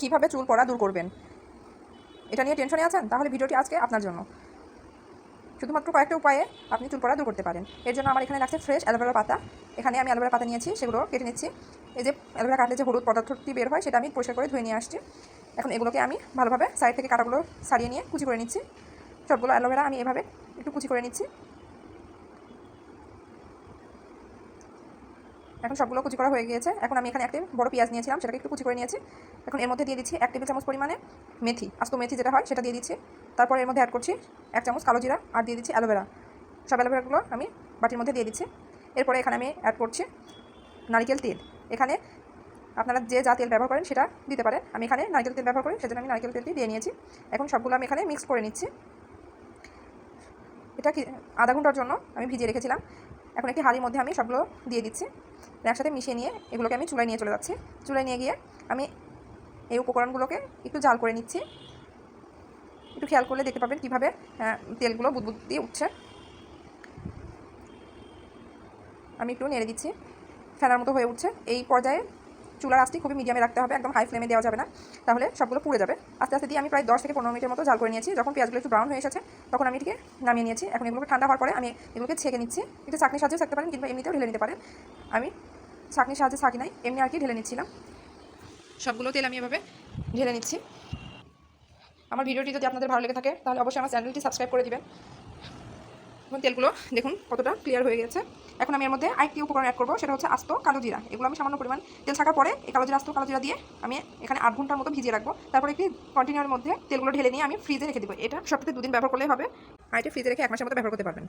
কীভাবে চুল পড়া দূর করবেন, এটা নিয়ে টেনশনে আছেন? তাহলে ভিডিওটি আজকে আপনার জন্য। শুধুমাত্র কয়েকটা উপায়ে আপনি চুল পড়া দূর করতে পারেন। এর জন্য আমার এখানে লাগছে ফ্রেশ অ্যালোভেরা পাতা। এখানে আমি অ্যালোভেরা পাতা নিয়েছি, সেগুলো কেটে নিচ্ছি। এই যে অ্যালোভেরা কাটলে যে হলুদ পদার্থটি বের হয়, সেটা আমি পরিষ্কার করে ধুয়ে নিয়ে আসছি। এখন এগুলোকে আমি ভালোভাবে সাইড থেকে কাটাগুলো ছাড়িয়ে নিয়ে কুচি করে নিচ্ছি। সবগুলো অ্যালোভেরা আমি এভাবে একটু কুচি করে নিচ্ছি। এখন সবগুলো কুচি করা হয়ে গিয়েছে। এখন আমি এখানে একটি বড় পেঁয়াজ নিয়েছিলাম, সেটাকে একটু কুচি করে নিয়েছি। এখন এর মধ্যে দিয়ে দিচ্ছি 1 টেবিল চামচ পরিমাণে মেথি, আস্ত মেথি যেটা হয় সেটা দিয়ে দিচ্ছি। তারপর এর মধ্যে অ্যাড করছি 1 চামচ কালো জিরা, আর দিয়ে দিচ্ছি অ্যালোভেরা। সব অ্যালোভেরাগুলো আমি বাটির মধ্যে দিয়ে দিচ্ছি। এরপরে এখানে আমি অ্যাড করছি নারকেল তেল। এখানে আপনারা যে যা তেল ব্যবহার করেন সেটা দিতে পারেন। আমি এখানে নারকেল তেল ব্যবহার করি, সেজন্য আমি নারকেল তেলটি দিয়ে নিয়েছি। এখন সবগুলো আমি এখানে মিক্স করে নিচ্ছি। এটা আধা ঘন্টার জন্য আমি ভিজিয়ে রেখেছিলাম। এখন একটি হাঁড়ির মধ্যে আমি সবগুলো দিয়ে দিচ্ছি। একসাথে মিশিয়ে নিয়ে এগুলোকে আমি চুলায় নিয়ে চলে যাচ্ছি। চুলায় নিয়ে গিয়ে আমি এই উপকরণগুলোকে একটু জাল করে নিচ্ছি। একটু খেয়াল করলে দেখতে পাবেন কীভাবে তেলগুলো বুদবুদ দিয়ে উঠছে। আমি একটু নেড়ে দিচ্ছি, ফেনার মতো হয়ে উঠছে। এই পর্যায়ে চুলার আঁচটি খুবই মিডিয়ামে রাখতে হবে, একদম হাই ফ্লেমে দেওয়া যাবে না, তাহলে সবগুলো পুড়ে যাবে। আস্তে আস্তে দিয়ে আমি প্রায় 10 থেকে 15 মিনিটের মতো জাল করে নিয়েছি। যখন পেঁয়াজগুলো একটু ব্রাউন হয়ে এসেছে, তখন আমি এটিকে নামিয়ে নিয়েছি। এখন এগুলোকে ঠান্ডা হওয়ার পরে আমি এগুলোকে ছেঁকে নিচ্ছি। একটু চাকনির সাহায্যে ছাকতে পারেন, কিংবা এমনিতেও ঢেলে নিতে পারেন। আমি চাকনির সাহায্যে ছাকি নাই, এমনি আর কি ঢেলে নিচ্ছিলাম। সবগুলো তেল আমি এভাবে ঢেলে নিচ্ছি। আমার ভিডিওটি যদি আপনাদের ভালো লেগে থাকে, তাহলে অবশ্যই আমার চ্যানেলটি সাবস্ক্রাইব করে দিবেন। এখন তেলগুলো দেখুন কতটা ক্লিয়ার হয়ে গেছে। এখন আমি এর মধ্যে আরেকটি উপকরণ অ্যাড করবো, সেটা হচ্ছে আস্ত কালো জিরা। এগুলো আমি সামান্য পরিমাণ তেল থাকার পরে এই আস্ত কালো জিরা দিয়ে আমি এখানে 8 ঘন্টার মতো ভিজিয়ে রাখবো। তারপরে একটি কন্টেনারের মধ্যে তেলগুলো ঢেলে নিয়ে আমি ফ্রিজে রেখে দেবো। এটা সপ্তাহে 2 দিন ব্যবহার করলেই হবে, আর এটা ফ্রিজে রেখে 1 মাসের মতো ব্যবহার করতে পারবেন।